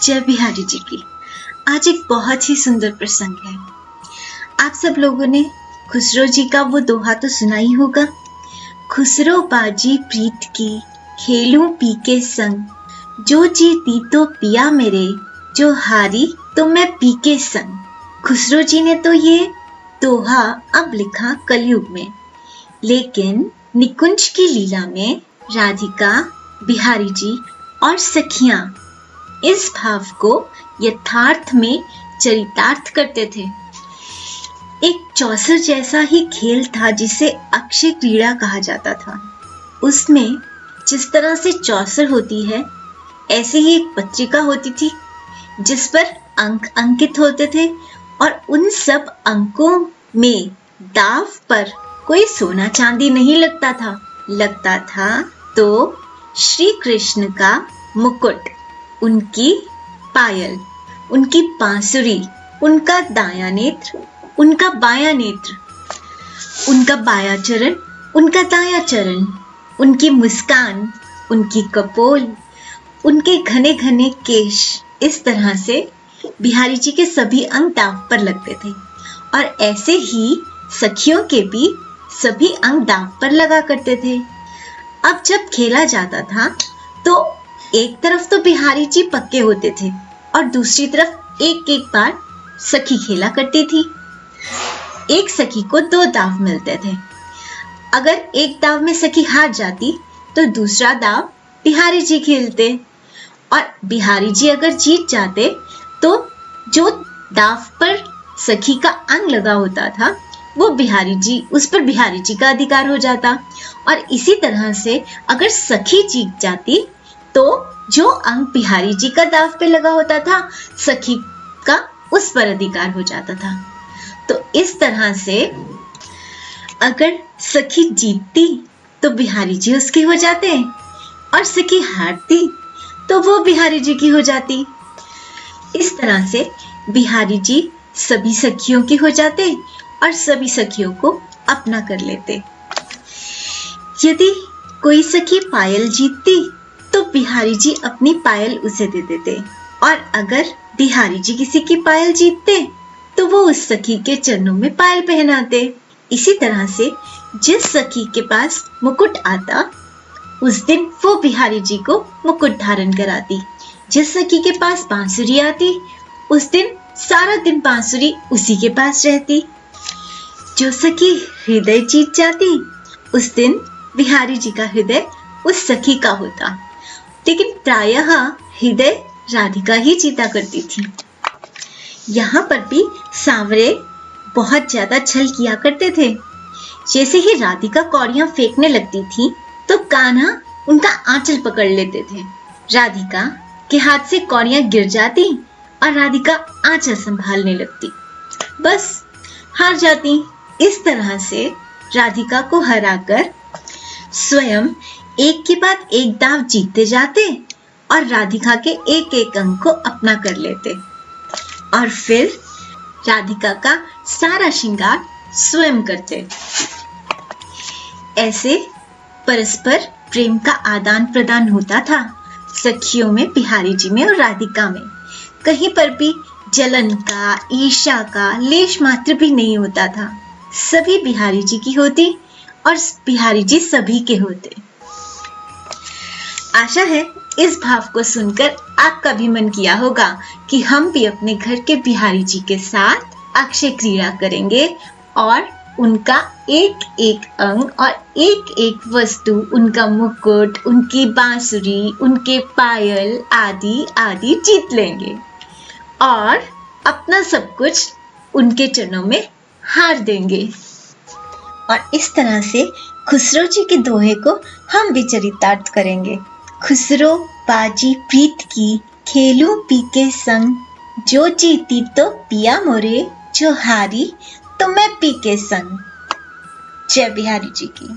जय बिहारी जी की। आज एक बहुत ही सुंदर प्रसंग है। आप सब लोगों ने खुसरो जी का वो दोहा तो सुना ही होगा। खुसरो बाजी प्रीत की, खेलूं पी के संग, जो जीती तो पिया मेरे, जो हारी तो मैं पी के संग। खुसरो जी ने तो ये दोहा अब लिखा कलयुग में, लेकिन निकुंज की लीला में राधिका, बिहारी जी और सखियां इस भाव को यथार्थ में चरितार्थ करते थे। एक चौसर जैसा ही खेल था जिसे अक्षय क्रीड़ा कहा जाता था। उसमें जिस तरह से चौसर होती है, ऐसे ही एक पत्रिका होती थी जिस पर अंक अंकित होते थे और उन सब अंकों में दाव पर कोई सोना चांदी नहीं लगता था तो श्री कृष्ण का मुकुट, उनकी पायल, उनकी बांसुरी, उनका दायां नेत्र, उनका बायां नेत्र, उनका बायां चरण, उनका दायां चरण, उनकी मुस्कान, उनकी कपोल, उनके घने घने केश, इस तरह से बिहारी जी के सभी अंग दाव पर लगते थे। और ऐसे ही सखियों के भी सभी अंग दाव पर लगा करते थे। अब जब खेला जाता था तो एक तरफ तो बिहारी जी पक्के होते थे और दूसरी तरफ एक एक बार सखी खेला करती थी। एक सखी को 2 दाव मिलते थे। अगर एक दाव में सखी हार जाती तो दूसरा दाव बिहारी जी खेलते, और बिहारी जी अगर जीत जाते तो जो दाव पर सखी का अंग लगा होता था वो उस पर बिहारी जी का अधिकार हो जाता। और इसी तरह से अगर सखी जीत जाती तो जो अंग बिहारी जी का दाव पे लगा होता था, सखी का उस पर अधिकार हो जाता था। तो इस तरह से अगर सखी जीतती तो बिहारी जी उसकी हो जाते और सखी हारती तो वो बिहारी जी की हो जाती। इस तरह से बिहारी जी सभी सखियों की हो जाते और सभी सखियों को अपना कर लेते। यदि कोई सखी पायल जीतती तो बिहारी जी अपनी पायल उसे दे देते, और अगर बिहारी जी किसी की पायल जीतते तो वो उस सखी के चरणों में पायल पहनाते। इसी तरह से जिस सखी के पास मुकुट आता उस दिन वो बिहारी जी को मुकुट धारण कराती। जिस सखी के पास बांसुरी आती उस दिन सारा दिन बांसुरी उसी के पास रहती। जो सखी हृदय जीत जाती उस दिन बिहारी जी का हृदय उस सखी का होता, लेकिन प्रायः हृदय राधिका ही जीता करती थी। यहाँ पर भी सांवरे बहुत ज्यादा छल किया करते थे। जैसे ही राधिका कौड़ियां फेंकने लगती थी तो कान्हा उनका आंचल पकड़ लेते थे। राधिका के हाथ से कौड़ियां गिर जाती और राधिका आंचल संभालने लगती, बस हार जाती। इस तरह से राधिका को हराकर स्वयं एक के बाद एक दाव जीतते जाते और राधिका के एक एक अंग को अपना कर लेते, और फिर राधिका का सारा श्रृंगार स्वयं करते। ऐसे परस्पर प्रेम का आदान प्रदान होता था सखियों में, बिहारी जी में और राधिका में। कहीं पर भी जलन का, ईर्ष्या का लेश मात्र भी नहीं होता था। सभी बिहारी जी की होती और बिहारी जी सभी के होते। आशा है इस भाव को सुनकर आपका भी मन किया होगा कि हम भी अपने घर के बिहारी जी के साथ अक्षय क्रीड़ा करेंगे और उनका एक एक अंग और एक एक वस्तु, उनका मुकुट, उनकी बांसुरी, उनके पायल आदि आदि जीत लेंगे और अपना सब कुछ उनके चरणों में हार देंगे। और इस तरह से खुसरो जी के दोहे को हम भी चरितार्थ करेंगे। खुसरो बाजी प्रीत की, खेलूं पी के संग, जो जीती तो पिया मोरे, जो हारी तो मैं पी के संग। जय बिहारी जी की।